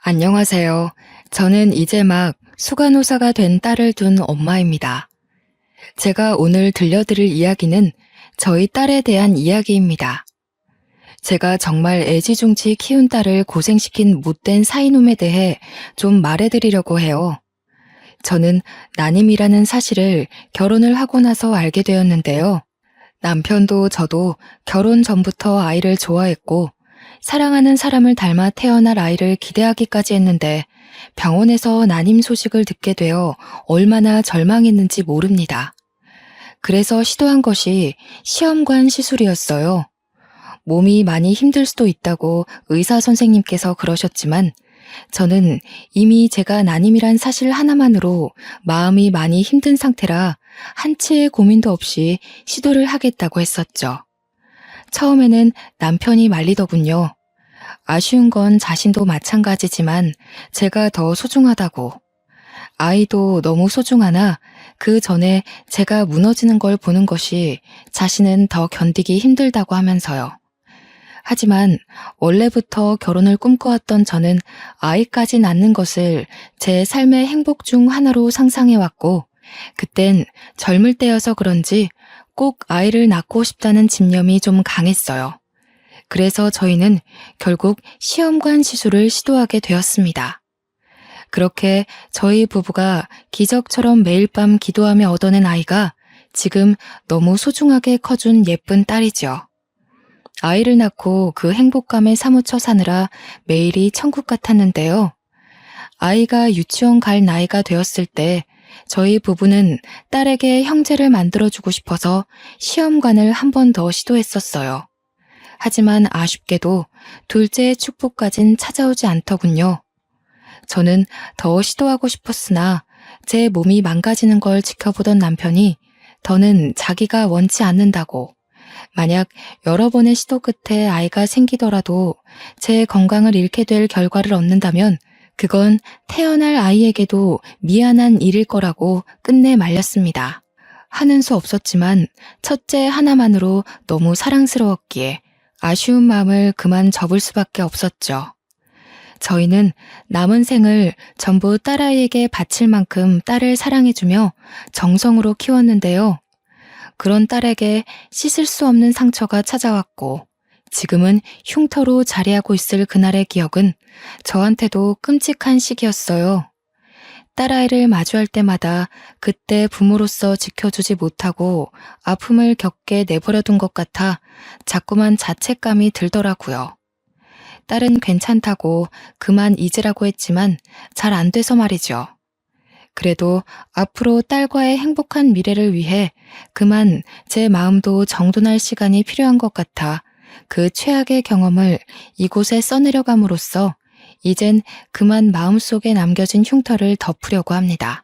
안녕하세요. 저는 이제 막 수간호사가 된 딸을 둔 엄마입니다. 제가 오늘 들려드릴 이야기는 저희 딸에 대한 이야기입니다. 제가 정말 애지중지 키운 딸을 고생시킨 못된 사이놈에 대해 좀 말해드리려고 해요. 저는 난임이라는 사실을 결혼을 하고 나서 알게 되었는데요. 남편도 저도 결혼 전부터 아이를 좋아했고 사랑하는 사람을 닮아 태어날 아이를 기대하기까지 했는데 병원에서 난임 소식을 듣게 되어 얼마나 절망했는지 모릅니다. 그래서 시도한 것이 시험관 시술이었어요. 몸이 많이 힘들 수도 있다고 의사 선생님께서 그러셨지만 저는 이미 제가 난임이란 사실 하나만으로 마음이 많이 힘든 상태라 한치의 고민도 없이 시도를 하겠다고 했었죠. 처음에는 남편이 말리더군요. 아쉬운 건 자신도 마찬가지지만 제가 더 소중하다고. 아이도 너무 소중하나 그 전에 제가 무너지는 걸 보는 것이 자신은 더 견디기 힘들다고 하면서요. 하지만 원래부터 결혼을 꿈꿔왔던 저는 아이까지 낳는 것을 제 삶의 행복 중 하나로 상상해왔고, 그땐 젊을 때여서 그런지 꼭 아이를 낳고 싶다는 집념이 좀 강했어요. 그래서 저희는 결국 시험관 시술을 시도하게 되었습니다. 그렇게 저희 부부가 기적처럼 매일 밤 기도하며 얻어낸 아이가 지금 너무 소중하게 커준 예쁜 딸이죠. 아이를 낳고 그 행복감에 사무쳐 사느라 매일이 천국 같았는데요. 아이가 유치원 갈 나이가 되었을 때 저희 부부는 딸에게 형제를 만들어주고 싶어서 시험관을 한 번 더 시도했었어요. 하지만 아쉽게도 둘째의 축복까진 찾아오지 않더군요. 저는 더 시도하고 싶었으나 제 몸이 망가지는 걸 지켜보던 남편이 더는 자기가 원치 않는다고, 만약 여러 번의 시도 끝에 아이가 생기더라도 제 건강을 잃게 될 결과를 얻는다면 그건 태어날 아이에게도 미안한 일일 거라고 끝내 말렸습니다. 하는 수 없었지만 첫째 하나만으로 너무 사랑스러웠기에 아쉬운 마음을 그만 접을 수밖에 없었죠. 저희는 남은 생을 전부 딸아이에게 바칠 만큼 딸을 사랑해주며 정성으로 키웠는데요. 그런 딸에게 씻을 수 없는 상처가 찾아왔고 지금은 흉터로 자리하고 있을 그날의 기억은 저한테도 끔찍한 시기였어요. 딸아이를 마주할 때마다 그때 부모로서 지켜주지 못하고 아픔을 겪게 내버려둔 것 같아 자꾸만 자책감이 들더라고요. 딸은 괜찮다고 그만 잊으라고 했지만 잘 안 돼서 말이죠. 그래도 앞으로 딸과의 행복한 미래를 위해 그만 제 마음도 정돈할 시간이 필요한 것 같아 그 최악의 경험을 이곳에 써내려감으로써 이젠 그만 마음속에 남겨진 흉터를 덮으려고 합니다.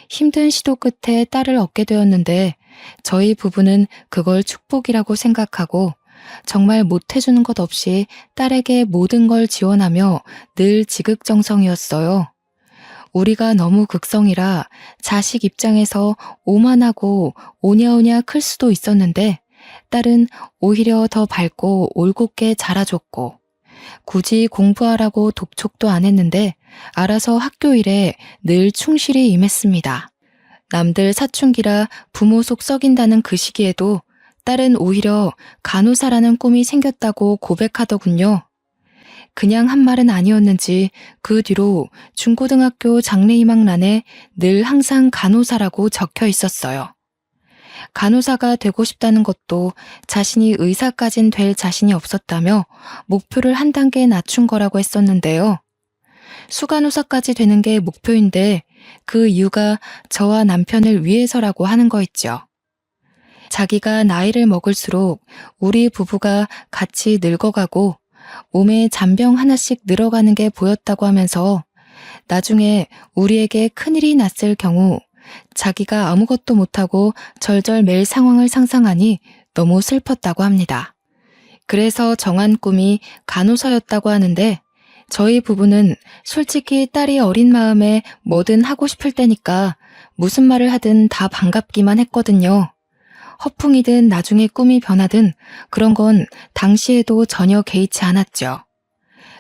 힘든 시도 끝에 딸을 얻게 되었는데 저희 부부는 그걸 축복이라고 생각하고 정말 못해주는 것 없이 딸에게 모든 걸 지원하며 늘 지극정성이었어요. 우리가 너무 극성이라 자식 입장에서 오만하고 오냐오냐 클 수도 있었는데 딸은 오히려 더 밝고 올곧게 자라줬고 굳이 공부하라고 독촉도 안 했는데 알아서 학교 일에 늘 충실히 임했습니다. 남들 사춘기라 부모 속 썩인다는 그 시기에도 딸은 오히려 간호사라는 꿈이 생겼다고 고백하더군요. 그냥 한 말은 아니었는지 그 뒤로 중고등학교 장래희망란에 늘 항상 간호사라고 적혀 있었어요. 간호사가 되고 싶다는 것도 자신이 의사까진 될 자신이 없었다며 목표를 한 단계 낮춘 거라고 했었는데요. 수간호사까지 되는 게 목표인데 그 이유가 저와 남편을 위해서라고 하는 거 있죠. 자기가 나이를 먹을수록 우리 부부가 같이 늙어가고 몸에 잔병 하나씩 늘어가는 게 보였다고 하면서 나중에 우리에게 큰일이 났을 경우 자기가 아무것도 못하고 절절 맬 상황을 상상하니 너무 슬펐다고 합니다. 그래서 정한 꿈이 간호사였다고 하는데 저희 부부는 솔직히 딸이 어린 마음에 뭐든 하고 싶을 때니까 무슨 말을 하든 다 반갑기만 했거든요. 허풍이든 나중에 꿈이 변하든 그런 건 당시에도 전혀 개의치 않았죠.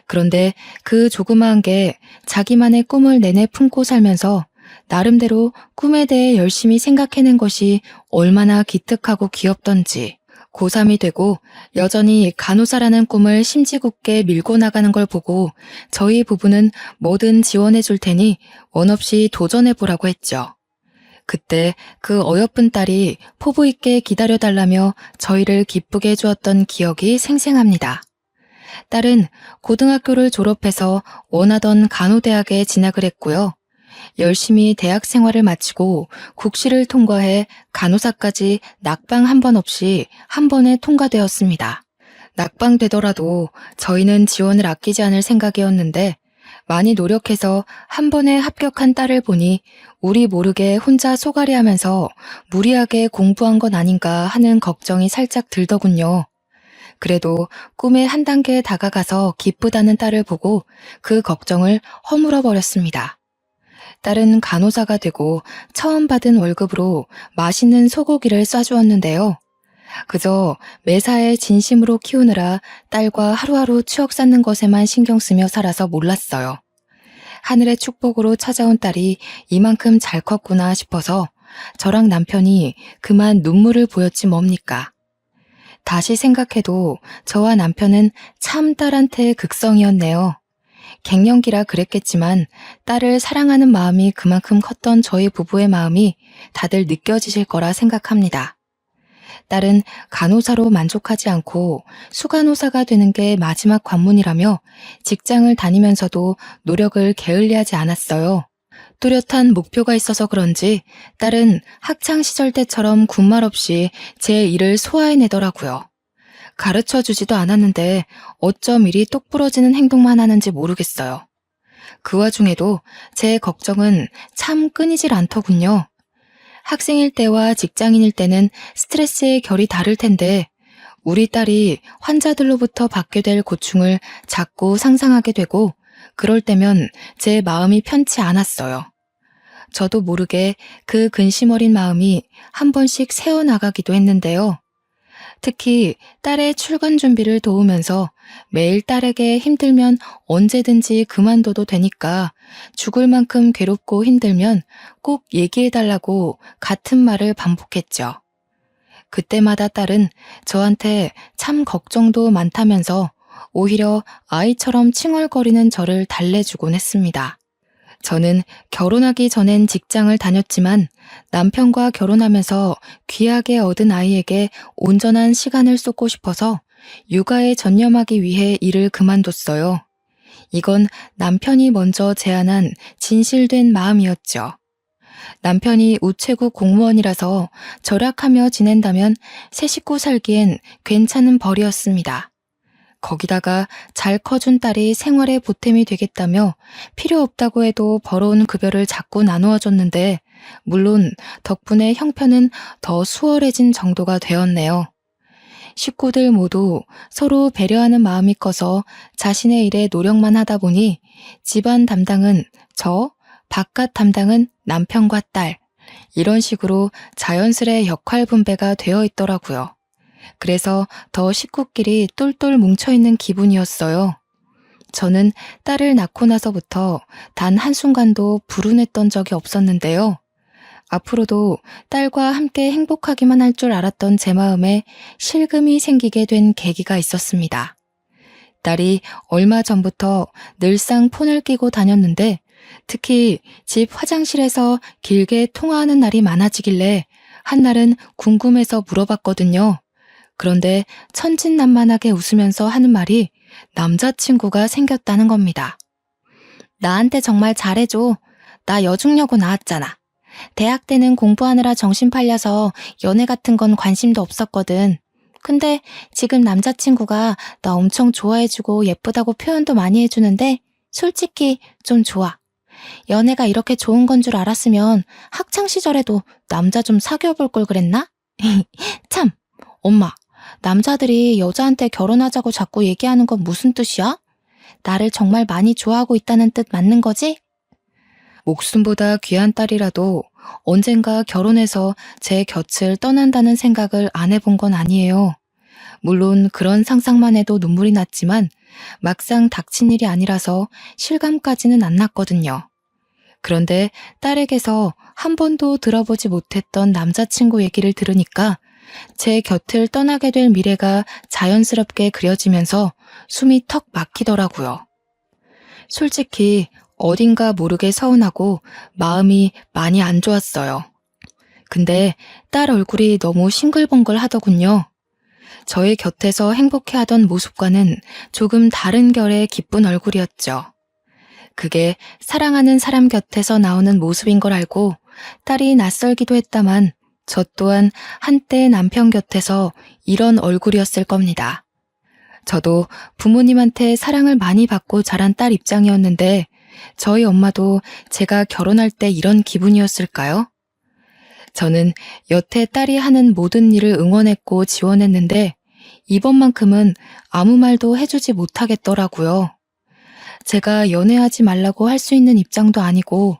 그런데 그 조그마한 게 자기만의 꿈을 내내 품고 살면서 나름대로 꿈에 대해 열심히 생각해낸 것이 얼마나 기특하고 귀엽던지. 고3이 되고 여전히 간호사라는 꿈을 심지궂게 밀고 나가는 걸 보고 저희 부부는 뭐든 지원해 줄 테니 원 없이 도전해 보라고 했죠. 그때 그 어여쁜 딸이 포부 있게 기다려달라며 저희를 기쁘게 해주었던 기억이 생생합니다. 딸은 고등학교를 졸업해서 원하던 간호대학에 진학을 했고요. 열심히 대학 생활을 마치고 국시를 통과해 간호사까지 낙방 한 번 없이 한 번에 통과되었습니다. 낙방되더라도 저희는 지원을 아끼지 않을 생각이었는데 많이 노력해서 한 번에 합격한 딸을 보니 우리 모르게 혼자 소갈이하면서 무리하게 공부한 건 아닌가 하는 걱정이 살짝 들더군요. 그래도 꿈에 한 단계 다가가서 기쁘다는 딸을 보고 그 걱정을 허물어 버렸습니다. 딸은 간호사가 되고 처음 받은 월급으로 맛있는 소고기를 싸주었는데요. 그저 매사에 진심으로 키우느라 딸과 하루하루 추억 쌓는 것에만 신경 쓰며 살아서 몰랐어요. 하늘의 축복으로 찾아온 딸이 이만큼 잘 컸구나 싶어서 저랑 남편이 그만 눈물을 보였지 뭡니까. 다시 생각해도 저와 남편은 참 딸한테 극성이었네요. 갱년기라 그랬겠지만 딸을 사랑하는 마음이 그만큼 컸던 저희 부부의 마음이 다들 느껴지실 거라 생각합니다. 딸은 간호사로 만족하지 않고 수간호사가 되는 게 마지막 관문이라며 직장을 다니면서도 노력을 게을리하지 않았어요. 뚜렷한 목표가 있어서 그런지 딸은 학창시절 때처럼 군말 없이 제 일을 소화해내더라고요. 가르쳐주지도 않았는데 어쩜 이리 똑부러지는 행동만 하는지 모르겠어요. 그 와중에도 제 걱정은 참 끊이질 않더군요. 학생일 때와 직장인일 때는 스트레스의 결이 다를 텐데 우리 딸이 환자들로부터 받게 될 고충을 자꾸 상상하게 되고 그럴 때면 제 마음이 편치 않았어요. 저도 모르게 그 근심 어린 마음이 한 번씩 새어나가기도 했는데요. 특히 딸의 출근 준비를 도우면서 매일 딸에게 힘들면 언제든지 그만둬도 되니까 죽을 만큼 괴롭고 힘들면 꼭 얘기해달라고 같은 말을 반복했죠. 그때마다 딸은 저한테 참 걱정도 많다면서 오히려 아이처럼 칭얼거리는 저를 달래주곤 했습니다. 저는 결혼하기 전엔 직장을 다녔지만 남편과 결혼하면서 귀하게 얻은 아이에게 온전한 시간을 쏟고 싶어서 육아에 전념하기 위해 일을 그만뒀어요. 이건 남편이 먼저 제안한 진실된 마음이었죠. 남편이 우체국 공무원이라서 절약하며 지낸다면 새 식구 살기엔 괜찮은 벌이었습니다. 거기다가 잘 커준 딸이 생활에 보탬이 되겠다며 필요 없다고 해도 벌어온 급여를 자꾸 나누어 줬는데 물론 덕분에 형편은 더 수월해진 정도가 되었네요. 식구들 모두 서로 배려하는 마음이 커서 자신의 일에 노력만 하다 보니 집안 담당은 저, 바깥 담당은 남편과 딸, 이런 식으로 자연스레 역할 분배가 되어 있더라고요. 그래서 더 식구끼리 똘똘 뭉쳐있는 기분이었어요. 저는 딸을 낳고 나서부터 단 한순간도 불운했던 적이 없었는데요. 앞으로도 딸과 함께 행복하기만 할 줄 알았던 제 마음에 실금이 생기게 된 계기가 있었습니다. 딸이 얼마 전부터 늘상 폰을 끼고 다녔는데 특히 집 화장실에서 길게 통화하는 날이 많아지길래 한날은 궁금해서 물어봤거든요. 그런데 천진난만하게 웃으면서 하는 말이 남자친구가 생겼다는 겁니다. 나한테 정말 잘해줘. 나 여중여고 나왔잖아. 대학 때는 공부하느라 정신 팔려서 연애 같은 건 관심도 없었거든. 근데 지금 남자친구가 나 엄청 좋아해주고 예쁘다고 표현도 많이 해주는데 솔직히 좀 좋아. 연애가 이렇게 좋은 건 줄 알았으면 학창시절에도 남자 좀 사귀어볼 걸 그랬나? 참, 엄마. 남자들이 여자한테 결혼하자고 자꾸 얘기하는 건 무슨 뜻이야? 나를 정말 많이 좋아하고 있다는 뜻 맞는 거지? 목숨보다 귀한 딸이라도 언젠가 결혼해서 제 곁을 떠난다는 생각을 안 해본 건 아니에요. 물론 그런 상상만 해도 눈물이 났지만 막상 닥친 일이 아니라서 실감까지는 안 났거든요. 그런데 딸에게서 한 번도 들어보지 못했던 남자친구 얘기를 들으니까 제 곁을 떠나게 될 미래가 자연스럽게 그려지면서 숨이 턱 막히더라고요. 솔직히 어딘가 모르게 서운하고 마음이 많이 안 좋았어요. 근데 딸 얼굴이 너무 싱글벙글 하더군요. 저의 곁에서 행복해하던 모습과는 조금 다른 결의 기쁜 얼굴이었죠. 그게 사랑하는 사람 곁에서 나오는 모습인 걸 알고 딸이 낯설기도 했다만 저 또한 한때 남편 곁에서 이런 얼굴이었을 겁니다. 저도 부모님한테 사랑을 많이 받고 자란 딸 입장이었는데 저희 엄마도 제가 결혼할 때 이런 기분이었을까요? 저는 여태 딸이 하는 모든 일을 응원했고 지원했는데 이번만큼은 아무 말도 해주지 못하겠더라고요. 제가 연애하지 말라고 할 수 있는 입장도 아니고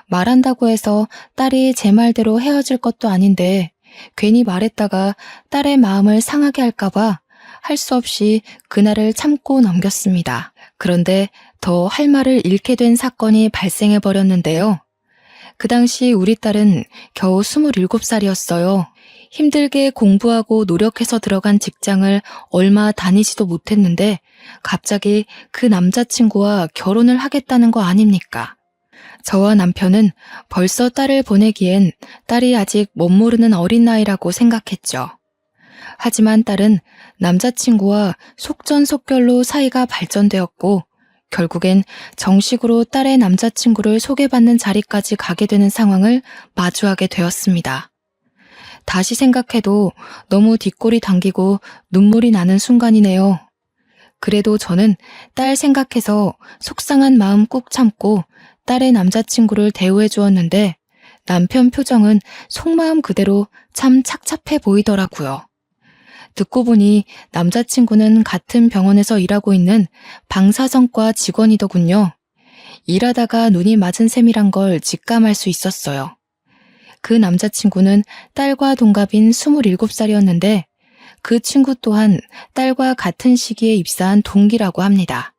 말한다고 해서 딸이 제 말대로 헤어질 것도 아닌데 괜히 말했다가 딸의 마음을 상하게 할까봐 할 수 없이 그날을 참고 넘겼습니다. 그런데 더 할 말을 잃게 된 사건이 발생해 버렸는데요. 그 당시 우리 딸은 겨우 27살이었어요. 힘들게 공부하고 노력해서 들어간 직장을 얼마 다니지도 못했는데 갑자기 그 남자친구와 결혼을 하겠다는 거 아닙니까? 저와 남편은 벌써 딸을 보내기엔 딸이 아직 멋모르는 어린 나이라고 생각했죠. 하지만 딸은 남자친구와 속전속결로 사이가 발전되었고 결국엔 정식으로 딸의 남자친구를 소개받는 자리까지 가게 되는 상황을 마주하게 되었습니다. 다시 생각해도 너무 뒷골이 당기고 눈물이 나는 순간이네요. 그래도 저는 딸 생각해서 속상한 마음 꾹 참고 딸의 남자친구를 대우해 주었는데 남편 표정은 속마음 그대로 참 착잡해 보이더라고요. 듣고 보니 남자친구는 같은 병원에서 일하고 있는 방사선과 직원이더군요. 일하다가 눈이 맞은 셈이란 걸 직감할 수 있었어요. 그 남자친구는 딸과 동갑인 27살이었는데 그 친구 또한 딸과 같은 시기에 입사한 동기라고 합니다.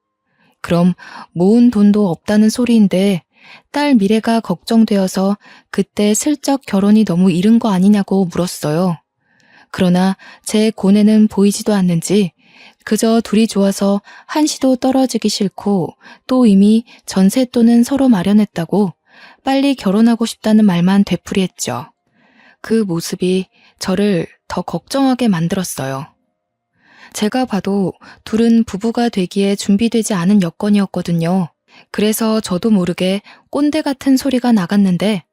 그럼 모은 돈도 없다는 소리인데 딸 미래가 걱정되어서 그때 슬쩍 결혼이 너무 이른 거 아니냐고 물었어요. 그러나 제 고뇌는 보이지도 않는지 그저 둘이 좋아서 한시도 떨어지기 싫고 또 이미 전셋돈은 서로 마련했다고 빨리 결혼하고 싶다는 말만 되풀이했죠. 그 모습이 저를 더 걱정하게 만들었어요. 제가 봐도 둘은 부부가 되기에 준비되지 않은 여건이었거든요. 그래서 저도 모르게 꼰대 같은 소리가 나갔는데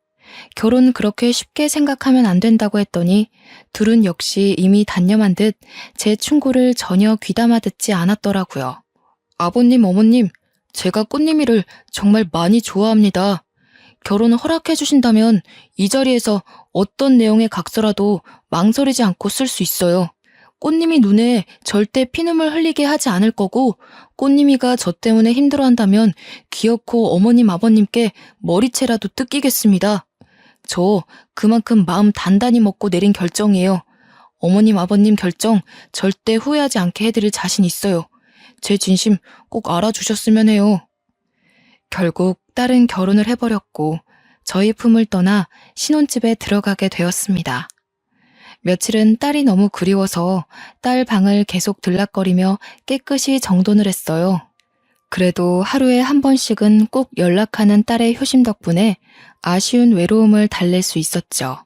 결혼 그렇게 쉽게 생각하면 안 된다고 했더니 둘은 역시 이미 단념한 듯 제 충고를 전혀 귀담아 듣지 않았더라고요. 아버님, 어머님, 제가 꽃님이를 정말 많이 좋아합니다. 결혼을 허락해 주신다면 이 자리에서 어떤 내용의 각서라도 망설이지 않고 쓸 수 있어요. 꽃님이 눈에 절대 피눈물 흘리게 하지 않을 거고 꽃님이가 저 때문에 힘들어한다면 기어코 어머님, 아버님께 머리채라도 뜯기겠습니다. 저 그만큼 마음 단단히 먹고 내린 결정이에요. 어머님, 아버님 결정 절대 후회하지 않게 해드릴 자신 있어요. 제 진심 꼭 알아주셨으면 해요. 결국 딸은 결혼을 해버렸고 저희 품을 떠나 신혼집에 들어가게 되었습니다. 며칠은 딸이 너무 그리워서 딸 방을 계속 들락거리며 깨끗이 정돈을 했어요. 그래도 하루에 한 번씩은 꼭 연락하는 딸의 효심 덕분에 아쉬운 외로움을 달랠 수 있었죠.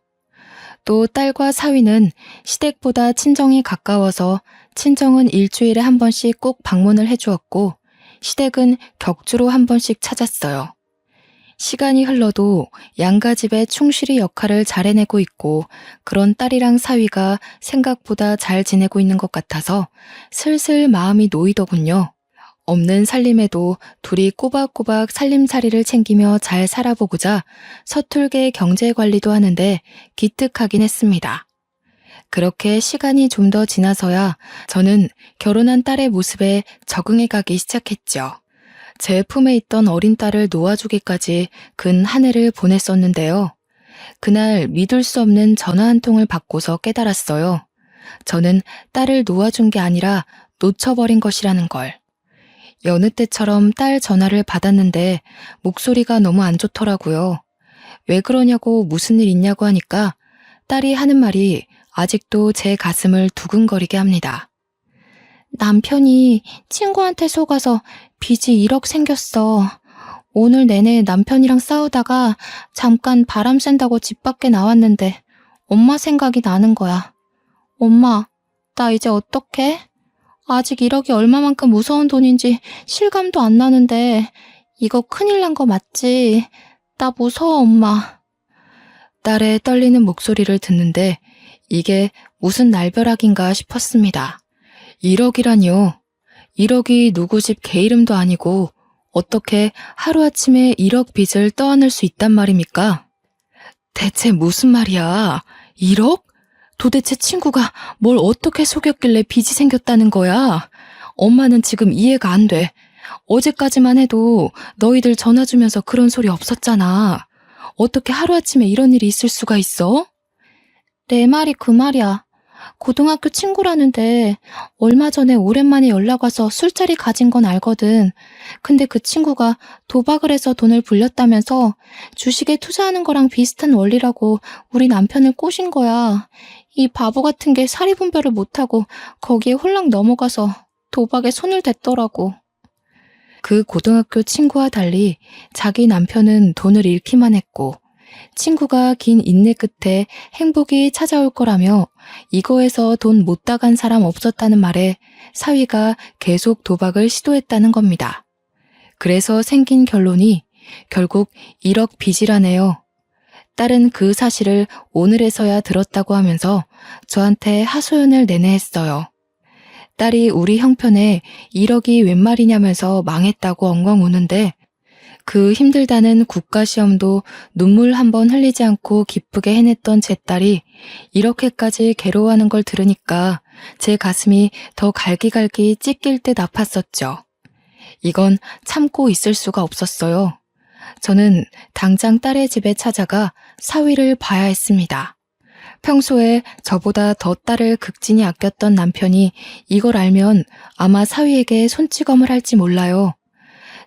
또 딸과 사위는 시댁보다 친정이 가까워서 친정은 일주일에 한 번씩 꼭 방문을 해주었고 시댁은 격주로 한 번씩 찾았어요. 시간이 흘러도 양가 집에 충실히 역할을 잘 해내고 있고 그런 딸이랑 사위가 생각보다 잘 지내고 있는 것 같아서 슬슬 마음이 놓이더군요. 없는 살림에도 둘이 꼬박꼬박 살림살이를 챙기며 잘 살아보고자 서툴게 경제관리도 하는데 기특하긴 했습니다. 그렇게 시간이 좀 더 지나서야 저는 결혼한 딸의 모습에 적응해가기 시작했죠. 제 품에 있던 어린 딸을 놓아주기까지 근 한 해를 보냈었는데요. 그날 믿을 수 없는 전화 한 통을 받고서 깨달았어요. 저는 딸을 놓아준 게 아니라 놓쳐버린 것이라는 걸. 여느 때처럼 딸 전화를 받았는데 목소리가 너무 안 좋더라고요. 왜 그러냐고 무슨 일 있냐고 하니까 딸이 하는 말이 아직도 제 가슴을 두근거리게 합니다. 남편이 친구한테 속아서 빚이 1억 생겼어. 오늘 내내 남편이랑 싸우다가 잠깐 바람 쐰다고 집 밖에 나왔는데 엄마 생각이 나는 거야. 엄마, 나 이제 어떡해? 아직 1억이 얼마만큼 무서운 돈인지 실감도 안 나는데 이거 큰일 난 거 맞지? 나 무서워, 엄마. 딸의 떨리는 목소리를 듣는데 이게 무슨 날벼락인가 싶었습니다. 1억이라니요. 1억이 누구 집 개 이름도 아니고 어떻게 하루아침에 1억 빚을 떠안을 수 있단 말입니까? 대체 무슨 말이야? 1억? 도대체 친구가 뭘 어떻게 속였길래 빚이 생겼다는 거야? 엄마는 지금 이해가 안 돼. 어제까지만 해도 너희들 전화 주면서 그런 소리 없었잖아. 어떻게 하루아침에 이런 일이 있을 수가 있어? 내 말이 그 말이야. 고등학교 친구라는데 얼마 전에 오랜만에 연락 와서 술자리 가진 건 알거든. 근데 그 친구가 도박을 해서 돈을 불렸다면서 주식에 투자하는 거랑 비슷한 원리라고 우리 남편을 꼬신 거야. 이 바보 같은 게 사리분별을 못하고 거기에 홀랑 넘어가서 도박에 손을 댔더라고. 그 고등학교 친구와 달리 자기 남편은 돈을 잃기만 했고 친구가 긴 인내 끝에 행복이 찾아올 거라며 이거에서 돈 못 따간 사람 없었다는 말에 사위가 계속 도박을 시도했다는 겁니다. 그래서 생긴 결론이 결국 1억 빚이라네요. 딸은 그 사실을 오늘에서야 들었다고 하면서 저한테 하소연을 내내했어요. 딸이 우리 형편에 1억이 웬 말이냐면서 망했다고 엉엉 우는데 그 힘들다는 국가시험도 눈물 한 번 흘리지 않고 기쁘게 해냈던 제 딸이 이렇게까지 괴로워하는 걸 들으니까 제 가슴이 더 갈기갈기 찢길 듯 아팠었죠. 이건 참고 있을 수가 없었어요. 저는 당장 딸의 집에 찾아가 사위를 봐야 했습니다. 평소에 저보다 더 딸을 극진히 아꼈던 남편이 이걸 알면 아마 사위에게 손찌검을 할지 몰라요.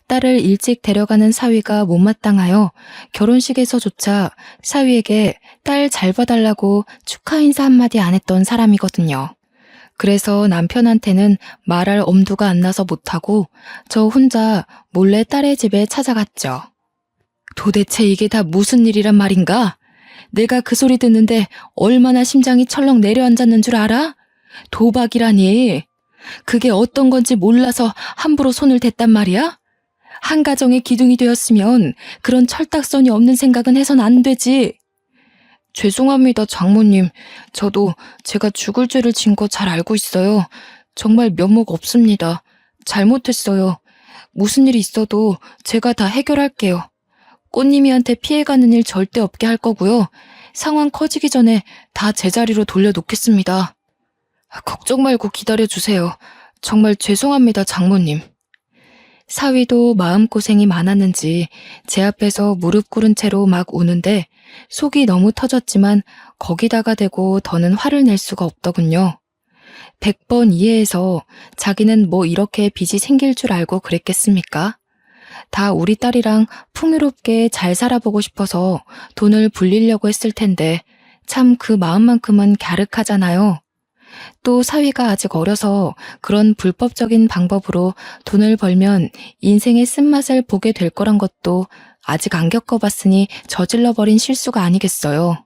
딸을 일찍 데려가는 사위가 못마땅하여 결혼식에서조차 사위에게 딸 잘 봐달라고 축하 인사 한마디 안 했던 사람이거든요. 그래서 남편한테는 말할 엄두가 안 나서 못하고 저 혼자 몰래 딸의 집에 찾아갔죠. 도대체 이게 다 무슨 일이란 말인가? 내가 그 소리 듣는데 얼마나 심장이 철렁 내려앉았는 줄 알아? 도박이라니. 그게 어떤 건지 몰라서 함부로 손을 댔단 말이야? 한 가정의 기둥이 되었으면 그런 철딱서니 없는 생각은 해선 안 되지. 죄송합니다, 장모님. 저도 제가 죽을 죄를 진 거 잘 알고 있어요. 정말 면목 없습니다. 잘못했어요. 무슨 일이 있어도 제가 다 해결할게요. 꽃님이한테 피해가는 일 절대 없게 할 거고요. 상황 커지기 전에 다 제자리로 돌려놓겠습니다. 걱정 말고 기다려주세요. 정말 죄송합니다, 장모님. 사위도 마음고생이 많았는지 제 앞에서 무릎 꿇은 채로 막 우는데 속이 너무 터졌지만 거기다가 대고 더는 화를 낼 수가 없더군요. 100번 이해해서 자기는 뭐 이렇게 빚이 생길 줄 알고 그랬겠습니까? 다 우리 딸이랑 풍요롭게 잘 살아보고 싶어서 돈을 불리려고 했을 텐데 참 그 마음만큼은 갸륵하잖아요. 또 사위가 아직 어려서 그런 불법적인 방법으로 돈을 벌면 인생의 쓴맛을 보게 될 거란 것도 아직 안 겪어봤으니 저질러버린 실수가 아니겠어요.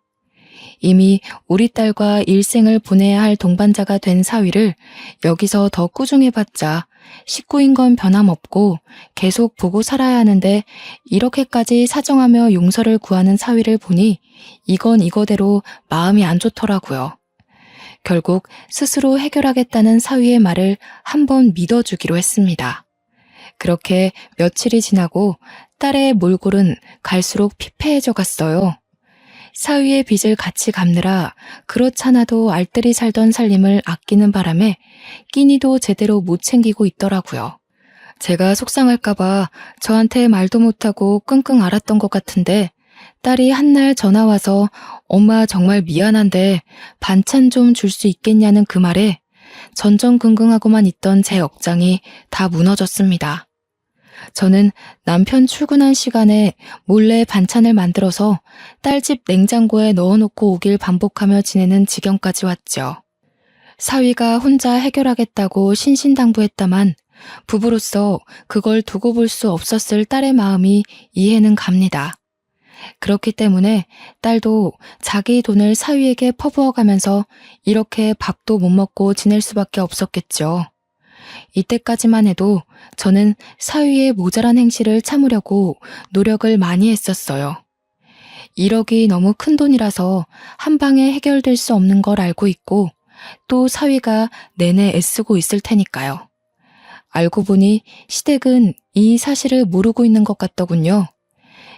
이미 우리 딸과 일생을 보내야 할 동반자가 된 사위를 여기서 더 꾸중해봤자 식구인 건 변함없고 계속 보고 살아야 하는데 이렇게까지 사정하며 용서를 구하는 사위를 보니 이건 이거대로 마음이 안 좋더라고요. 결국 스스로 해결하겠다는 사위의 말을 한번 믿어주기로 했습니다. 그렇게 며칠이 지나고 딸의 몰골은 갈수록 피폐해져 갔어요. 사위의 빚을 같이 갚느라 그렇잖아도 알뜰히 살던 살림을 아끼는 바람에 끼니도 제대로 못 챙기고 있더라고요. 제가 속상할까봐 저한테 말도 못하고 끙끙 앓았던 것 같은데 딸이 한날 전화와서 엄마 정말 미안한데 반찬 좀 줄 수 있겠냐는 그 말에 전전긍긍하고만 있던 제 억장이 다 무너졌습니다. 저는 남편 출근한 시간에 몰래 반찬을 만들어서 딸집 냉장고에 넣어놓고 오길 반복하며 지내는 지경까지 왔죠. 사위가 혼자 해결하겠다고 신신당부했다만 부부로서 그걸 두고 볼 수 없었을 딸의 마음이 이해는 갑니다. 그렇기 때문에 딸도 자기 돈을 사위에게 퍼부어가면서 이렇게 밥도 못 먹고 지낼 수밖에 없었겠죠. 이때까지만 해도 저는 사위의 모자란 행실을 참으려고 노력을 많이 했었어요. 1억이 너무 큰 돈이라서 한 방에 해결될 수 없는 걸 알고 있고 또 사위가 내내 애쓰고 있을 테니까요. 알고 보니 시댁은 이 사실을 모르고 있는 것 같더군요.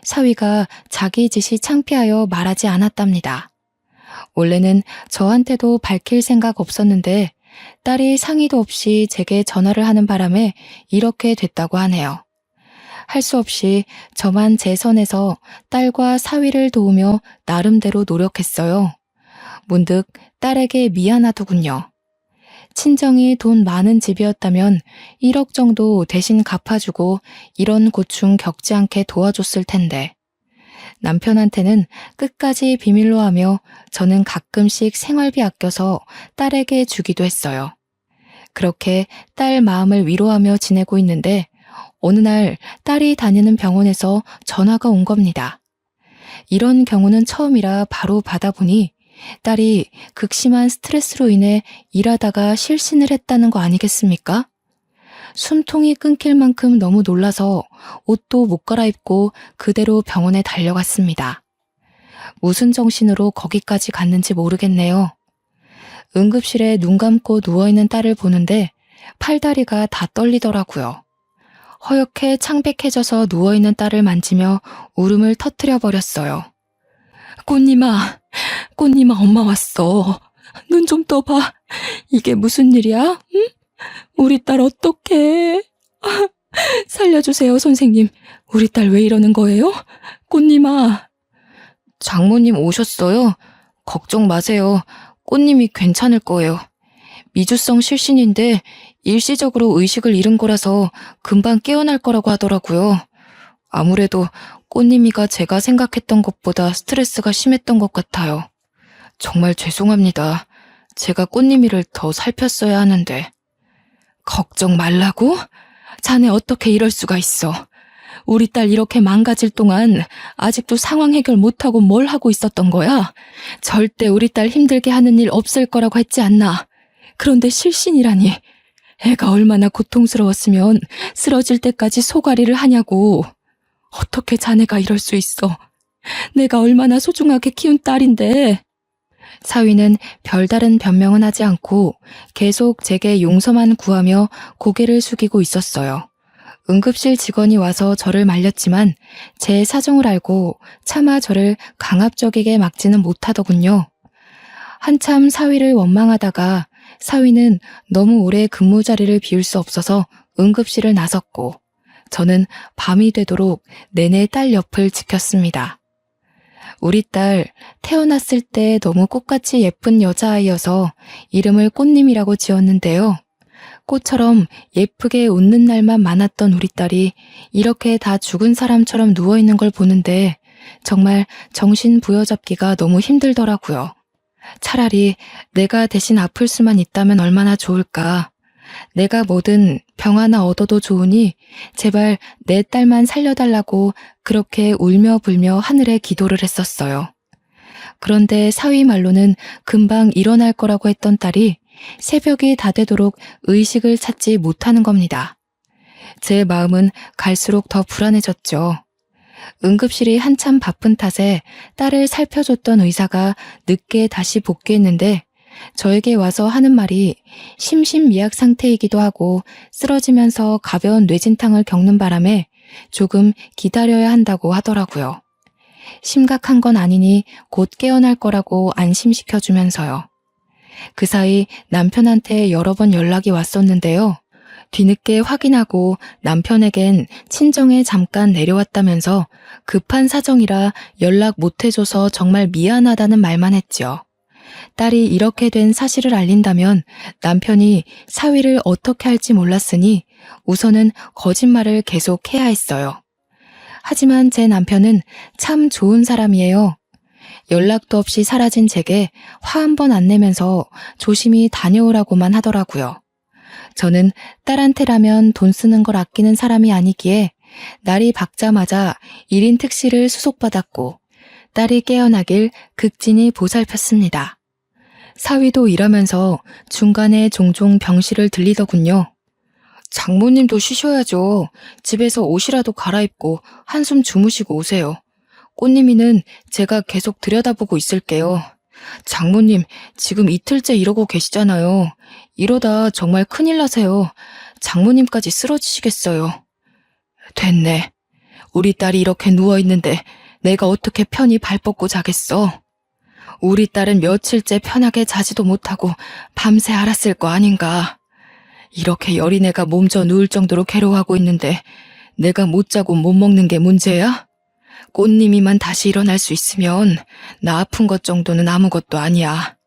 사위가 자기 짓이 창피하여 말하지 않았답니다. 원래는 저한테도 밝힐 생각 없었는데 딸이 상의도 없이 제게 전화를 하는 바람에 이렇게 됐다고 하네요. 할 수 없이 저만 제 선에서 딸과 사위를 도우며 나름대로 노력했어요. 문득 딸에게 미안하더군요. 친정이 돈 많은 집이었다면 1억 정도 대신 갚아주고 이런 고충 겪지 않게 도와줬을 텐데 남편한테는 끝까지 비밀로 하며 저는 가끔씩 생활비 아껴서 딸에게 주기도 했어요. 그렇게 딸 마음을 위로하며 지내고 있는데 어느 날 딸이 다니는 병원에서 전화가 온 겁니다. 이런 경우는 처음이라 바로 받아보니 딸이 극심한 스트레스로 인해 일하다가 실신을 했다는 거 아니겠습니까? 숨통이 끊길 만큼 너무 놀라서 옷도 못 갈아입고 그대로 병원에 달려갔습니다. 무슨 정신으로 거기까지 갔는지 모르겠네요. 응급실에 눈 감고 누워있는 딸을 보는데 팔다리가 다 떨리더라고요. 허옇게 창백해져서 누워있는 딸을 만지며 울음을 터뜨려 버렸어요. 꽃님아, 꽃님아 엄마 왔어. 눈 좀 떠봐. 이게 무슨 일이야? 응? 우리 딸 어떡해? 살려주세요 선생님. 우리 딸 왜 이러는 거예요? 꽃님아. 장모님 오셨어요? 걱정 마세요. 꽃님이 괜찮을 거예요. 미주성 실신인데 일시적으로 의식을 잃은 거라서 금방 깨어날 거라고 하더라고요. 아무래도 꽃님이가 제가 생각했던 것보다 스트레스가 심했던 것 같아요. 정말 죄송합니다. 제가 꽃님이를 더 살폈어야 하는데. 걱정 말라고? 자네 어떻게 이럴 수가 있어. 우리 딸 이렇게 망가질 동안 아직도 상황 해결 못하고 뭘 하고 있었던 거야? 절대 우리 딸 힘들게 하는 일 없을 거라고 했지 않나. 그런데 실신이라니. 애가 얼마나 고통스러웠으면 쓰러질 때까지 소가리를 하냐고. 어떻게 자네가 이럴 수 있어. 내가 얼마나 소중하게 키운 딸인데. 사위는 별다른 변명은 하지 않고 계속 제게 용서만 구하며 고개를 숙이고 있었어요. 응급실 직원이 와서 저를 말렸지만 제 사정을 알고 차마 저를 강압적이게 막지는 못하더군요. 한참 사위를 원망하다가 사위는 너무 오래 근무 자리를 비울 수 없어서 응급실을 나섰고 저는 밤이 되도록 내내 딸 옆을 지켰습니다. 우리 딸 태어났을 때 너무 꽃같이 예쁜 여자아이여서 이름을 꽃님이라고 지었는데요. 꽃처럼 예쁘게 웃는 날만 많았던 우리 딸이 이렇게 다 죽은 사람처럼 누워있는 걸 보는데 정말 정신 부여잡기가 너무 힘들더라고요. 차라리 내가 대신 아플 수만 있다면 얼마나 좋을까. 내가 뭐든 병 하나 얻어도 좋으니 제발 내 딸만 살려달라고 그렇게 울며 불며 하늘에 기도를 했었어요. 그런데 사위 말로는 금방 일어날 거라고 했던 딸이 새벽이 다 되도록 의식을 찾지 못하는 겁니다. 제 마음은 갈수록 더 불안해졌죠. 응급실이 한참 바쁜 탓에 딸을 살펴줬던 의사가 늦게 다시 복귀했는데 저에게 와서 하는 말이 심신미약 상태이기도 하고 쓰러지면서 가벼운 뇌진탕을 겪는 바람에 조금 기다려야 한다고 하더라고요. 심각한 건 아니니 곧 깨어날 거라고 안심시켜주면서요. 그 사이 남편한테 여러 번 연락이 왔었는데요. 뒤늦게 확인하고 남편에겐 친정에 잠깐 내려왔다면서 급한 사정이라 연락 못해줘서 정말 미안하다는 말만 했죠. 딸이 이렇게 된 사실을 알린다면 남편이 사위를 어떻게 할지 몰랐으니 우선은 거짓말을 계속해야 했어요. 하지만 제 남편은 참 좋은 사람이에요. 연락도 없이 사라진 제게 화 한 번 안 내면서 조심히 다녀오라고만 하더라고요. 저는 딸한테라면 돈 쓰는 걸 아끼는 사람이 아니기에 날이 밝자마자 1인 특시를 수속받았고 딸이 깨어나길 극진히 보살폈습니다. 사위도 일하면서 중간에 종종 병실을 들리더군요. 장모님도 쉬셔야죠. 집에서 옷이라도 갈아입고 한숨 주무시고 오세요. 꽃님이는 제가 계속 들여다보고 있을게요. 장모님, 지금 이틀째 이러고 계시잖아요. 이러다 정말 큰일 나세요. 장모님까지 쓰러지시겠어요. 됐네. 우리 딸이 이렇게 누워있는데 내가 어떻게 편히 발 뻗고 자겠어. 우리 딸은 며칠째 편하게 자지도 못하고 밤새 앓았을 거 아닌가. 이렇게 여린애가 몸져 누울 정도로 괴로워하고 있는데 내가 못 자고 못 먹는 게 문제야? 꽃님이만 다시 일어날 수 있으면 나 아픈 것 정도는 아무것도 아니야.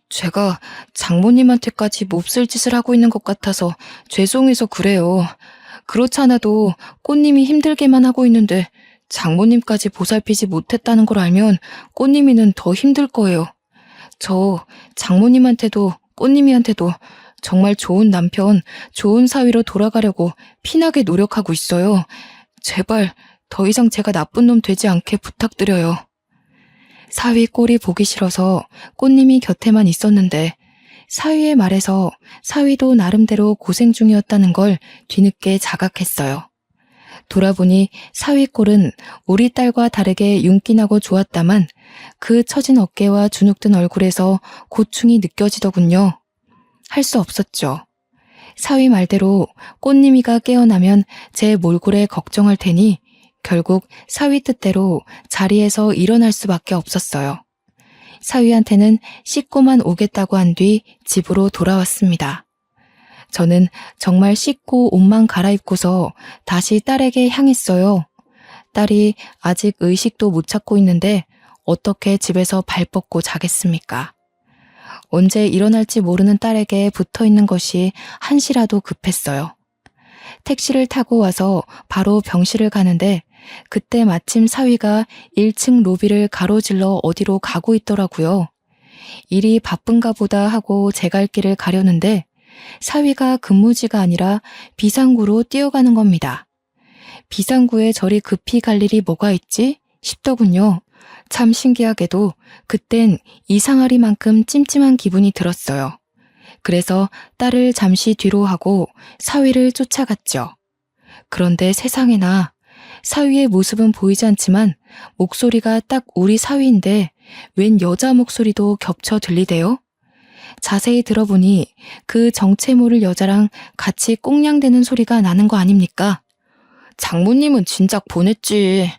제가 장모님한테까지 몹쓸 짓을 하고 있는 것 같아서 죄송해서 그래요. 그렇지 않아도 꽃님이 힘들게만 하고 있는데 장모님까지 보살피지 못했다는 걸 알면 꽃님이는 더 힘들 거예요. 저 장모님한테도 꽃님이한테도 정말 좋은 남편, 좋은 사위로 돌아가려고 피나게 노력하고 있어요. 제발 더 이상 제가 나쁜 놈 되지 않게 부탁드려요. 사위 꼴이 보기 싫어서 꽃님이 곁에만 있었는데 사위의 말에서 사위도 나름대로 고생 중이었다는 걸 뒤늦게 자각했어요. 돌아보니 사위 꼴은 우리 딸과 다르게 윤기나고 좋았다만 그 처진 어깨와 주눅든 얼굴에서 고충이 느껴지더군요. 할 수 없었죠. 사위 말대로 꽃님이가 깨어나면 제 몰골에 걱정할 테니 결국 사위 뜻대로 자리에서 일어날 수밖에 없었어요. 사위한테는 씻고만 오겠다고 한 뒤 집으로 돌아왔습니다. 저는 정말 씻고 옷만 갈아입고서 다시 딸에게 향했어요. 딸이 아직 의식도 못 찾고 있는데 어떻게 집에서 발 뻗고 자겠습니까? 언제 일어날지 모르는 딸에게 붙어있는 것이 한시라도 급했어요. 택시를 타고 와서 바로 병실을 가는데 그때 마침 사위가 1층 로비를 가로질러 어디로 가고 있더라고요. 일이 바쁜가 보다 하고 제 갈 길을 가려는데 사위가 근무지가 아니라 비상구로 뛰어가는 겁니다. 비상구에 저리 급히 갈 일이 뭐가 있지 싶더군요. 참 신기하게도 그땐 이상하리만큼 찜찜한 기분이 들었어요. 그래서 딸을 잠시 뒤로 하고 사위를 쫓아갔죠. 그런데 세상에나 사위의 모습은 보이지 않지만 목소리가 딱 우리 사위인데 웬 여자 목소리도 겹쳐 들리대요? 자세히 들어보니 그 정체 모를 여자랑 같이 꽁냥대는 소리가 나는 거 아닙니까? 장모님은 진작 보냈지.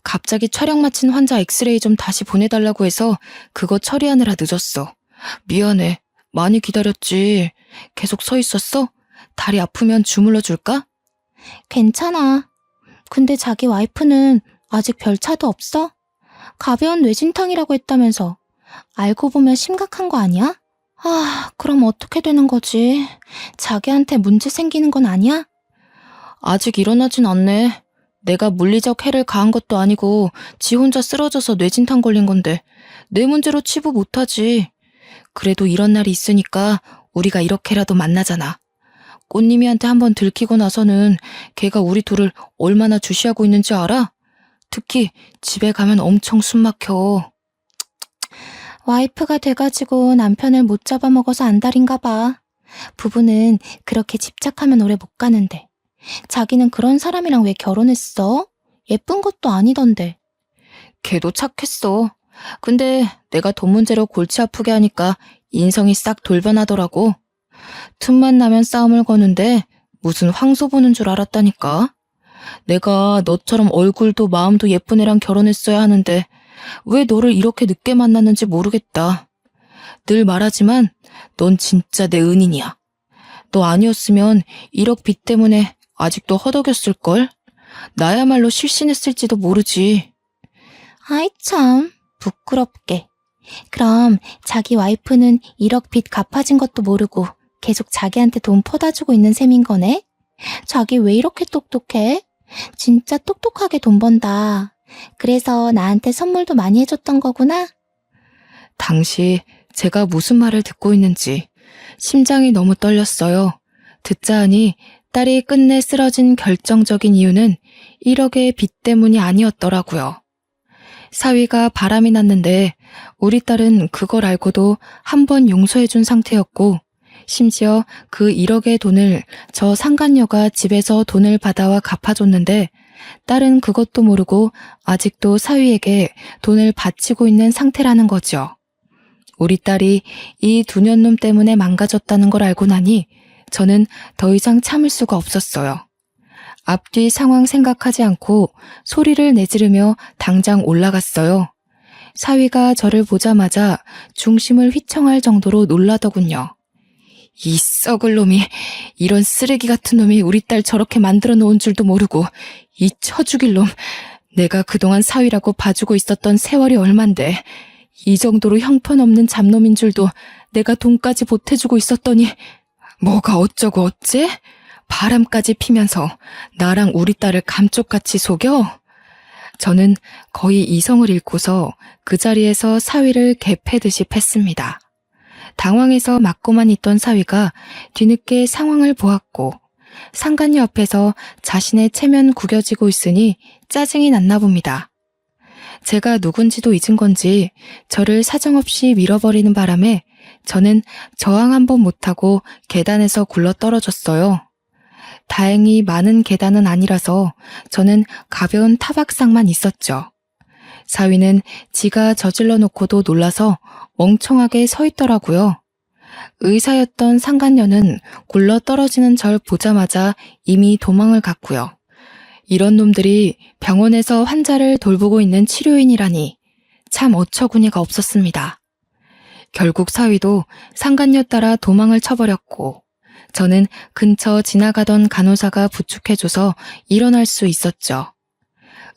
갑자기 촬영 마친 환자 엑스레이 좀 다시 보내달라고 해서 그거 처리하느라 늦었어. 미안해. 많이 기다렸지. 계속 서 있었어? 다리 아프면 주물러 줄까? 괜찮아. 근데 자기 와이프는 아직 별 차도 없어? 가벼운 뇌진탕이라고 했다면서. 알고 보면 심각한 거 아니야? 아, 그럼 어떻게 되는 거지? 자기한테 문제 생기는 건 아니야? 아직 일어나진 않네. 내가 물리적 해를 가한 것도 아니고 지 혼자 쓰러져서 뇌진탕 걸린 건데 내 문제로 치부 못하지. 그래도 이런 날이 있으니까 우리가 이렇게라도 만나잖아. 꽃님이한테 한번 들키고 나서는 걔가 우리 둘을 얼마나 주시하고 있는지 알아? 특히 집에 가면 엄청 숨 막혀. 와이프가 돼가지고 남편을 못 잡아먹어서 안달인가 봐. 부부는 그렇게 집착하면 오래 못 가는데. 자기는 그런 사람이랑 왜 결혼했어? 예쁜 것도 아니던데. 걔도 착했어. 근데 내가 돈 문제로 골치 아프게 하니까 인성이 싹 돌변하더라고. 틈만 나면 싸움을 거는데 무슨 황소 보는 줄 알았다니까. 내가 너처럼 얼굴도 마음도 예쁜 애랑 결혼했어야 하는데 왜 너를 이렇게 늦게 만났는지 모르겠다. 늘 말하지만 넌 진짜 내 은인이야. 너 아니었으면 1억 빚 때문에 아직도 허덕였을걸? 나야말로 실신했을지도 모르지. 아이 참, 부끄럽게. 그럼 자기 와이프는 1억 빚 갚아진 것도 모르고 계속 자기한테 돈 퍼다 주고 있는 셈인 거네? 자기 왜 이렇게 똑똑해? 진짜 똑똑하게 돈 번다. 그래서 나한테 선물도 많이 해줬던 거구나? 당시 제가 무슨 말을 듣고 있는지 심장이 너무 떨렸어요. 듣자 하니 딸이 끝내 쓰러진 결정적인 이유는 1억의 빚 때문이 아니었더라고요. 사위가 바람이 났는데 우리 딸은 그걸 알고도 한 번 용서해준 상태였고 심지어 그 1억의 돈을 저 상간녀가 집에서 돈을 받아와 갚아줬는데 딸은 그것도 모르고 아직도 사위에게 돈을 바치고 있는 상태라는 거죠. 우리 딸이 이 두 년놈 때문에 망가졌다는 걸 알고 나니 저는 더 이상 참을 수가 없었어요. 앞뒤 상황 생각하지 않고 소리를 내지르며 당장 올라갔어요. 사위가 저를 보자마자 중심을 휘청할 정도로 놀라더군요. 이 썩을 놈이, 이런 쓰레기 같은 놈이 우리 딸 저렇게 만들어 놓은 줄도 모르고, 이 처죽일 놈, 내가 그동안 사위라고 봐주고 있었던 세월이 얼만데 이 정도로 형편없는 잡놈인 줄도 내가 돈까지 보태주고 있었더니 뭐가 어쩌고 어째? 바람까지 피면서 나랑 우리 딸을 감쪽같이 속여? 저는 거의 이성을 잃고서 그 자리에서 사위를 개패듯이 팼습니다. 당황해서 맞고만 있던 사위가 뒤늦게 상황을 보았고 상간녀 앞에서 자신의 체면 구겨지고 있으니 짜증이 났나 봅니다. 제가 누군지도 잊은 건지 저를 사정없이 밀어버리는 바람에 저는 저항 한번 못하고 계단에서 굴러 떨어졌어요. 다행히 많은 계단은 아니라서 저는 가벼운 타박상만 있었죠. 사위는 지가 저질러 놓고도 놀라서 멍청하게 서 있더라고요. 의사였던 상간녀는 굴러 떨어지는 절 보자마자 이미 도망을 갔고요. 이런 놈들이 병원에서 환자를 돌보고 있는 치료인이라니 참 어처구니가 없었습니다. 결국 사위도 상간녀 따라 도망을 쳐버렸고 저는 근처 지나가던 간호사가 부축해줘서 일어날 수 있었죠.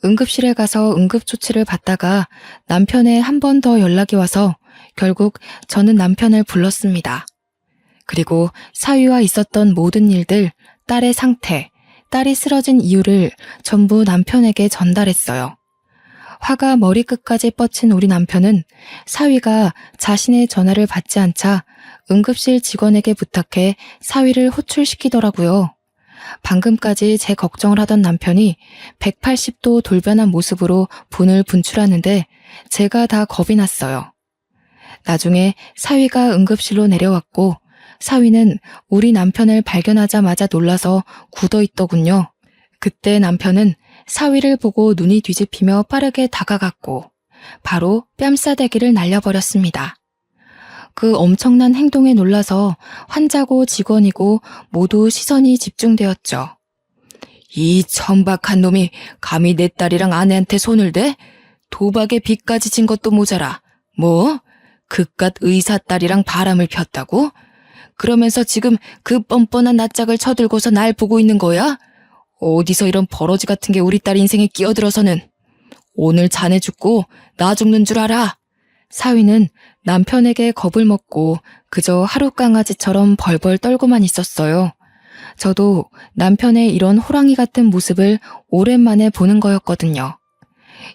응급실에 가서 응급조치를 받다가 남편의 한 번 더 연락이 와서 결국 저는 남편을 불렀습니다. 그리고 사위와 있었던 모든 일들, 딸의 상태, 딸이 쓰러진 이유를 전부 남편에게 전달했어요. 화가 머리끝까지 뻗친 우리 남편은 사위가 자신의 전화를 받지 않자 응급실 직원에게 부탁해 사위를 호출시키더라고요. 방금까지 제 걱정을 하던 남편이 180도 돌변한 모습으로 분을 분출하는데 제가 다 겁이 났어요. 나중에 사위가 응급실로 내려왔고 사위는 우리 남편을 발견하자마자 놀라서 굳어있더군요. 그때 남편은 사위를 보고 눈이 뒤집히며 빠르게 다가갔고 바로 뺨싸대기를 날려버렸습니다. 그 엄청난 행동에 놀라서 환자고 직원이고 모두 시선이 집중되었죠. 이 천박한 놈이 감히 내 딸이랑 아내한테 손을 대? 도박에 빚까지 진 것도 모자라. 뭐? 그깟 의사 딸이랑 바람을 폈다고? 그러면서 지금 그 뻔뻔한 낯짝을 쳐들고서 날 보고 있는 거야? 어디서 이런 버러지 같은 게 우리 딸 인생에 끼어들어서는. 오늘 자네 죽고 나 죽는 줄 알아. 사위는 남편에게 겁을 먹고 그저 하루 강아지처럼 벌벌 떨고만 있었어요. 저도 남편의 이런 호랑이 같은 모습을 오랜만에 보는 거였거든요.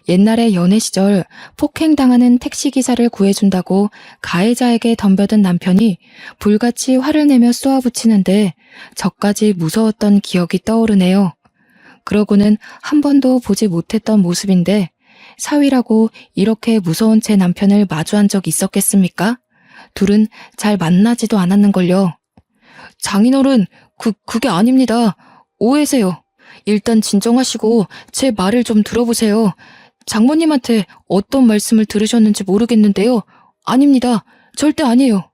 옛날에 연애 시절 폭행당하는 택시기사를 구해준다고 가해자에게 덤벼든 남편이 불같이 화를 내며 쏘아붙이는데 저까지 무서웠던 기억이 떠오르네요. 그러고는 한 번도 보지 못했던 모습인데 사위라고 이렇게 무서운 제 남편을 마주한 적 있었겠습니까? 둘은 잘 만나지도 않았는걸요. 장인어른, 그게 아닙니다. 오해세요. 일단 진정하시고 제 말을 좀 들어보세요. 장모님한테 어떤 말씀을 들으셨는지 모르겠는데요. 아닙니다. 절대 아니에요.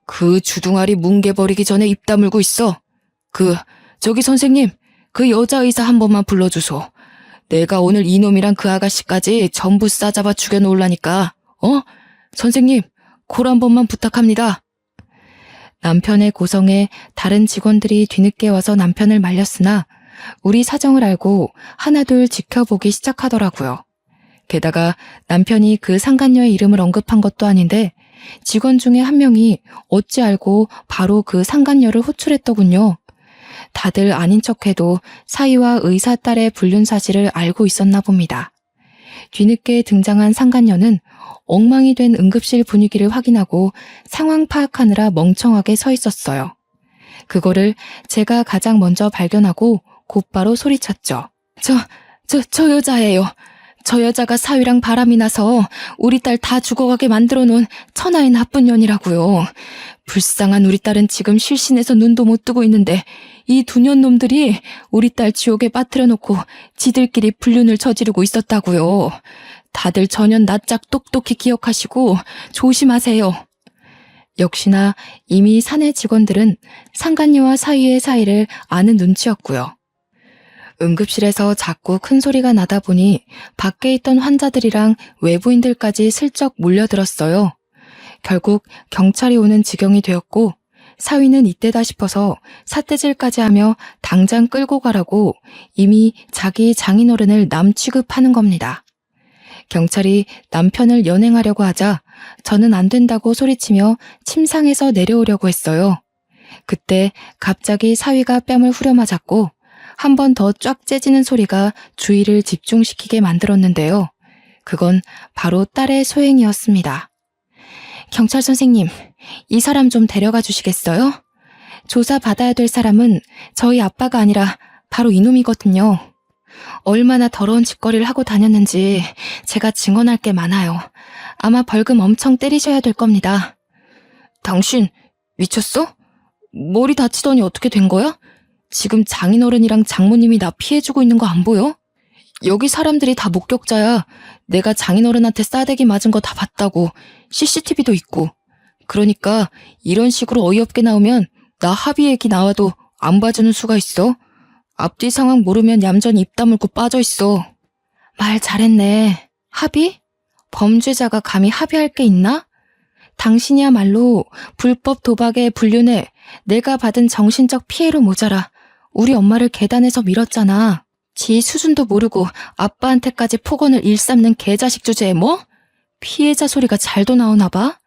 그 주둥아리 뭉개버리기 전에 입 다물고 있어. 저기 선생님, 그 여자 의사 한 번만 불러주소. 내가 오늘 이놈이랑 그 아가씨까지 전부 싸잡아 죽여놓으려니까. 선생님, 콜 한 번만 부탁합니다. 남편의 고성에 다른 직원들이 뒤늦게 와서 남편을 말렸으나 우리 사정을 알고 하나둘 지켜보기 시작하더라고요. 게다가 남편이 그 상간녀의 이름을 언급한 것도 아닌데 직원 중에 한 명이 어찌 알고 바로 그 상간녀를 호출했더군요. 다들 아닌 척해도 사위와 의사 딸의 불륜 사실을 알고 있었나 봅니다. 뒤늦게 등장한 상간녀는 엉망이 된 응급실 분위기를 확인하고 상황 파악하느라 멍청하게 서 있었어요. 그거를 제가 가장 먼저 발견하고 곧바로 소리쳤죠. 저 여자예요. 저 여자가 사위랑 바람이 나서 우리 딸 다 죽어가게 만들어 놓은 천하의 나쁜 년이라고요. 불쌍한 우리 딸은 지금 실신해서 눈도 못 뜨고 있는데 이 두 년 놈들이 우리 딸 지옥에 빠뜨려 놓고 지들끼리 불륜을 저지르고 있었다고요. 다들 전연 낯짝 똑똑히 기억하시고 조심하세요. 역시나 이미 사내 직원들은 상간녀와 사위의 사이를 아는 눈치였고요. 응급실에서 자꾸 큰 소리가 나다 보니 밖에 있던 환자들이랑 외부인들까지 슬쩍 몰려들었어요. 결국 경찰이 오는 지경이 되었고 사위는 이때다 싶어서 삿대질까지 하며 당장 끌고 가라고 이미 자기 장인어른을 남 취급하는 겁니다. 경찰이 남편을 연행하려고 하자 저는 안 된다고 소리치며 침상에서 내려오려고 했어요. 그때 갑자기 사위가 뺨을 후려맞았고 한 번 더 쫙 째지는 소리가 주의를 집중시키게 만들었는데요. 그건 바로 딸의 소행이었습니다. 경찰 선생님, 이 사람 좀 데려가 주시겠어요? 조사받아야 될 사람은 저희 아빠가 아니라 바로 이놈이거든요. 얼마나 더러운 짓거리를 하고 다녔는지 제가 증언할 게 많아요. 아마 벌금 엄청 때리셔야 될 겁니다. 당신 미쳤어? 머리 다치더니 어떻게 된 거야? 지금 장인어른이랑 장모님이 나 피해주고 있는 거 안 보여? 여기 사람들이 다 목격자야. 내가 장인어른한테 싸대기 맞은 거 다 봤다고. CCTV도 있고. 그러니까 이런 식으로 어이없게 나오면 나 합의 얘기 나와도 안 봐주는 수가 있어. 앞뒤 상황 모르면 얌전히 입 다물고 빠져있어. 말 잘했네. 합의? 범죄자가 감히 합의할 게 있나? 당신이야말로 불법 도박에 불륜해 내가 받은 정신적 피해로 모자라 우리 엄마를 계단에서 밀었잖아. 지 수준도 모르고 아빠한테까지 폭언을 일삼는 개자식 주제에 뭐? 피해자 소리가 잘도 나오나 봐?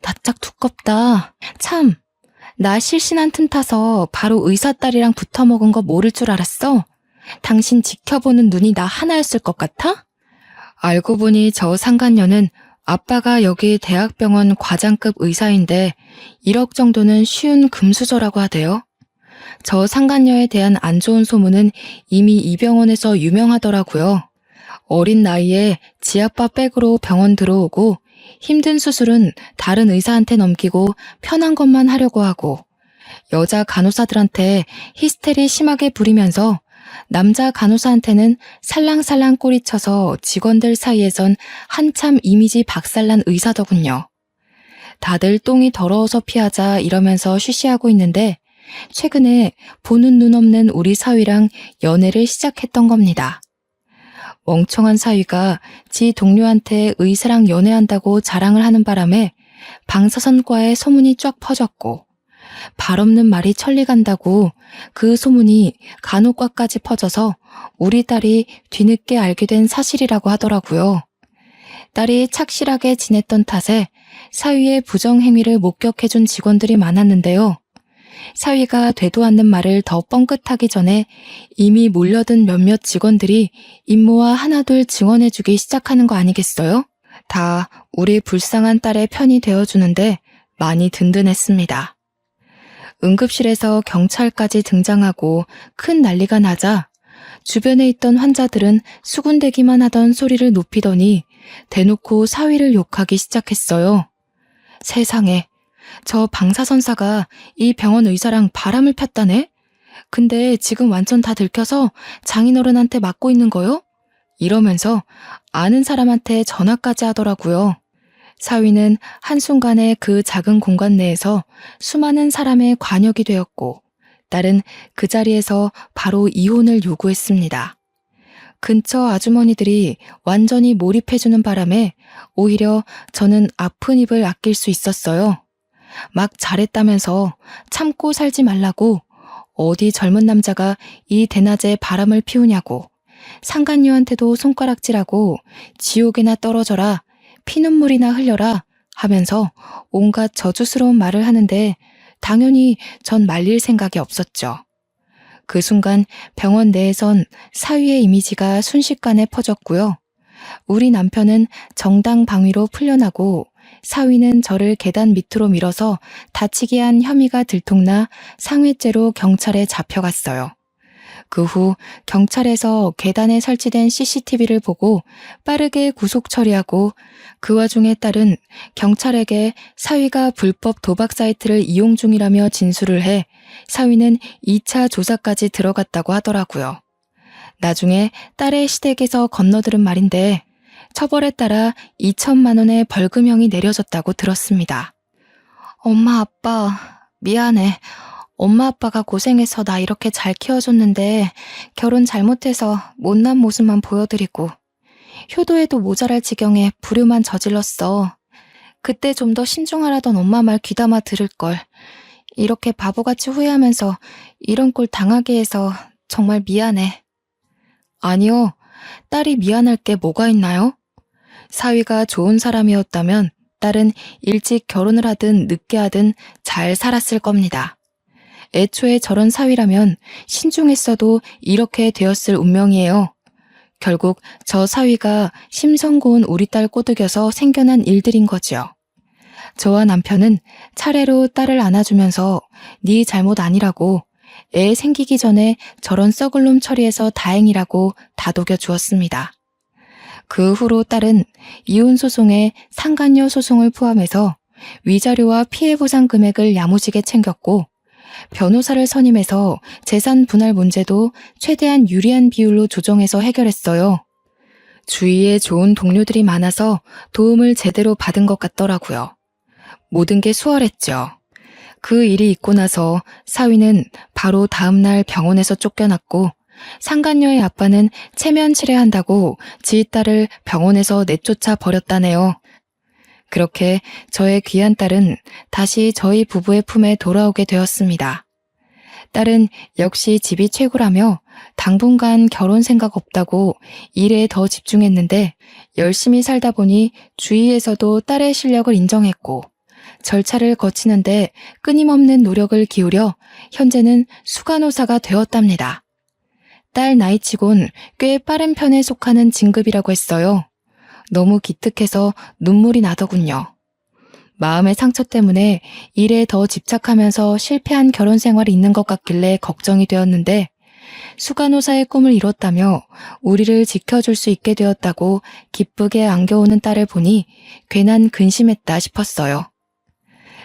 낯짝 두껍다. 참, 나 실신한 틈 타서 바로 의사 딸이랑 붙어먹은 거 모를 줄 알았어? 당신 지켜보는 눈이 나 하나였을 것 같아? 알고 보니 저 상간녀는 아빠가 여기 대학병원 과장급 의사인데 1억 정도는 쉬운 금수저라고 하대요. 저 상간녀에 대한 안 좋은 소문은 이미 이 병원에서 유명하더라고요. 어린 나이에 지아빠 백으로 병원 들어오고 힘든 수술은 다른 의사한테 넘기고 편한 것만 하려고 하고 여자 간호사들한테 히스테리 심하게 부리면서 남자 간호사한테는 살랑살랑 꼬리쳐서 직원들 사이에선 한참 이미지 박살난 의사더군요. 다들 똥이 더러워서 피하자 이러면서 쉬쉬하고 있는데 최근에 보는 눈 없는 우리 사위랑 연애를 시작했던 겁니다. 멍청한 사위가 지 동료한테 의사랑 연애한다고 자랑을 하는 바람에 방사선과의 소문이 쫙 퍼졌고 발 없는 말이 천리 간다고 그 소문이 간호과까지 퍼져서 우리 딸이 뒤늦게 알게 된 사실이라고 하더라고요. 딸이 착실하게 지냈던 탓에 사위의 부정행위를 목격해준 직원들이 많았는데요. 사위가 되도 않는 말을 더 뻥끗하기 전에 이미 몰려든 몇몇 직원들이 임모와 하나둘 증언해주기 시작하는 거 아니겠어요? 다 우리 불쌍한 딸의 편이 되어주는데 많이 든든했습니다. 응급실에서 경찰까지 등장하고 큰 난리가 나자 주변에 있던 환자들은 수군대기만 하던 소리를 높이더니 대놓고 사위를 욕하기 시작했어요. 세상에, 저 방사선사가 이 병원 의사랑 바람을 폈다네? 근데 지금 완전 다 들켜서 장인어른한테 맞고 있는 거요? 이러면서 아는 사람한테 전화까지 하더라고요. 사위는 한순간에 그 작은 공간 내에서 수많은 사람의 관역이 되었고 딸은 그 자리에서 바로 이혼을 요구했습니다. 근처 아주머니들이 완전히 몰입해주는 바람에 오히려 저는 아픈 입을 아낄 수 있었어요. 막 잘했다면서 참고 살지 말라고 어디 젊은 남자가 이 대낮에 바람을 피우냐고 상간녀한테도 손가락질하고 지옥에나 떨어져라, 피눈물이나 흘려라 하면서 온갖 저주스러운 말을 하는데 당연히 전 말릴 생각이 없었죠. 그 순간 병원 내에선 사위의 이미지가 순식간에 퍼졌고요. 우리 남편은 정당 방위로 풀려나고 사위는 저를 계단 밑으로 밀어서 다치게 한 혐의가 들통나 상해죄로 경찰에 잡혀갔어요. 그 후 경찰에서 계단에 설치된 CCTV를 보고 빠르게 구속 처리하고 그 와중에 딸은 경찰에게 사위가 불법 도박 사이트를 이용 중이라며 진술을 해 사위는 2차 조사까지 들어갔다고 하더라고요. 나중에 딸의 시댁에서 건너들은 말인데 처벌에 따라 2천만 원의 벌금형이 내려졌다고 들었습니다. 엄마, 아빠, 미안해. 엄마 아빠가 고생해서 나 이렇게 잘 키워줬는데 결혼 잘못해서 못난 모습만 보여드리고 효도에도 모자랄 지경에 불효만 저질렀어. 그때 좀 더 신중하라던 엄마 말 귀담아 들을걸. 이렇게 바보같이 후회하면서 이런 꼴 당하게 해서 정말 미안해. 아니요. 딸이 미안할 게 뭐가 있나요? 사위가 좋은 사람이었다면 딸은 일찍 결혼을 하든 늦게 하든 잘 살았을 겁니다. 애초에 저런 사위라면 신중했어도 이렇게 되었을 운명이에요. 결국 저 사위가 심성 고운 우리 딸 꼬드겨서 생겨난 일들인 거지요. 저와 남편은 차례로 딸을 안아주면서 네 잘못 아니라고 애 생기기 전에 저런 썩을 놈 처리해서 다행이라고 다독여 주었습니다. 그 후로 딸은 이혼소송에 상간녀 소송을 포함해서 위자료와 피해보상 금액을 야무지게 챙겼고 변호사를 선임해서 재산 분할 문제도 최대한 유리한 비율로 조정해서 해결했어요. 주위에 좋은 동료들이 많아서 도움을 제대로 받은 것 같더라고요. 모든 게 수월했죠. 그 일이 있고 나서 사위는 바로 다음날 병원에서 쫓겨났고 상간녀의 아빠는 체면 치레한다고 지 딸을 병원에서 내쫓아 버렸다네요. 그렇게 저의 귀한 딸은 다시 저희 부부의 품에 돌아오게 되었습니다. 딸은 역시 집이 최고라며 당분간 결혼 생각 없다고 일에 더 집중했는데 열심히 살다 보니 주위에서도 딸의 실력을 인정했고 절차를 거치는데 끊임없는 노력을 기울여 현재는 수간호사가 되었답니다. 딸 나이치곤 꽤 빠른 편에 속하는 진급이라고 했어요. 너무 기특해서 눈물이 나더군요. 마음의 상처 때문에 일에 더 집착하면서 실패한 결혼 생활이 있는 것 같길래 걱정이 되었는데 수간호사의 꿈을 이뤘다며 우리를 지켜줄 수 있게 되었다고 기쁘게 안겨오는 딸을 보니 괜한 근심했다 싶었어요.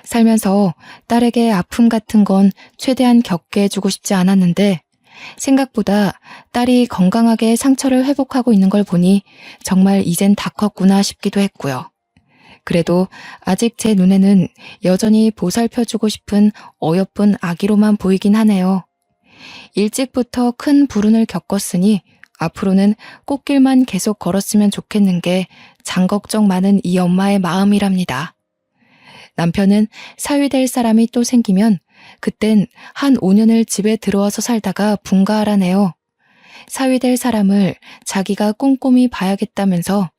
살면서 딸에게 아픔 같은 건 최대한 겪게 해주고 싶지 않았는데 생각보다 딸이 건강하게 상처를 회복하고 있는 걸 보니 정말 이젠 다 컸구나 싶기도 했고요. 그래도 아직 제 눈에는 여전히 보살펴주고 싶은 어여쁜 아기로만 보이긴 하네요. 일찍부터 큰 불운을 겪었으니 앞으로는 꽃길만 계속 걸었으면 좋겠는 게 장걱정 많은 이 엄마의 마음이랍니다. 남편은 사위 될 사람이 또 생기면 그땐 한 5년을 집에 들어와서 살다가 분가하라네요. 사위 될 사람을 자기가 꼼꼼히 봐야겠다면서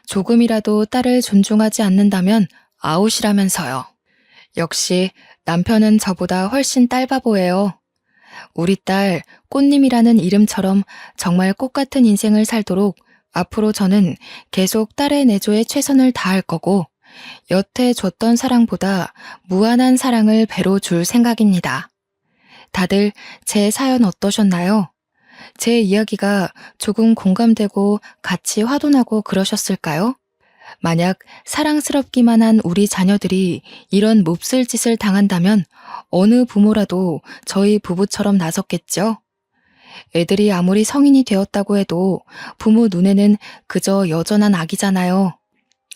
조금이라도 딸을 존중하지 않는다면 아웃이라면서요. 역시 남편은 저보다 훨씬 딸바보예요. 우리 딸 꽃님이라는 이름처럼 정말 꽃 같은 인생을 살도록 앞으로 저는 계속 딸의 내조에 최선을 다할 거고 여태 줬던 사랑보다 무한한 사랑을 배로 줄 생각입니다. 다들 제 사연 어떠셨나요? 제 이야기가 조금 공감되고 같이 화도나고 그러셨을까요? 만약 사랑스럽기만 한 우리 자녀들이 이런 몹쓸 짓을 당한다면 어느 부모라도 저희 부부처럼 나섰겠죠? 애들이 아무리 성인이 되었다고 해도 부모 눈에는 그저 여전한 아기잖아요.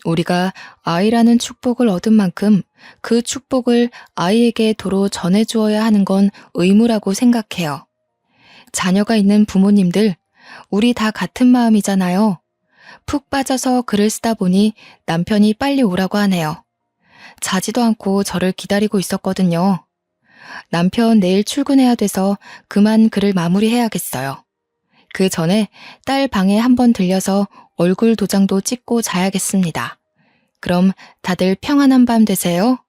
우리가 아이라는 축복을 얻은 만큼 그 축복을 아이에게 도로 전해주어야 하는 건 의무라고 생각해요. 자녀가 있는 부모님들, 우리 다 같은 마음이잖아요. 푹 빠져서 글을 쓰다 보니 남편이 빨리 오라고 하네요. 자지도 않고 저를 기다리고 있었거든요. 남편 내일 출근해야 돼서 그만 글을 마무리해야겠어요. 그 전에 딸 방에 한번 들려서 얼굴 도장도 찍고 자야겠습니다. 그럼 다들 평안한 밤 되세요.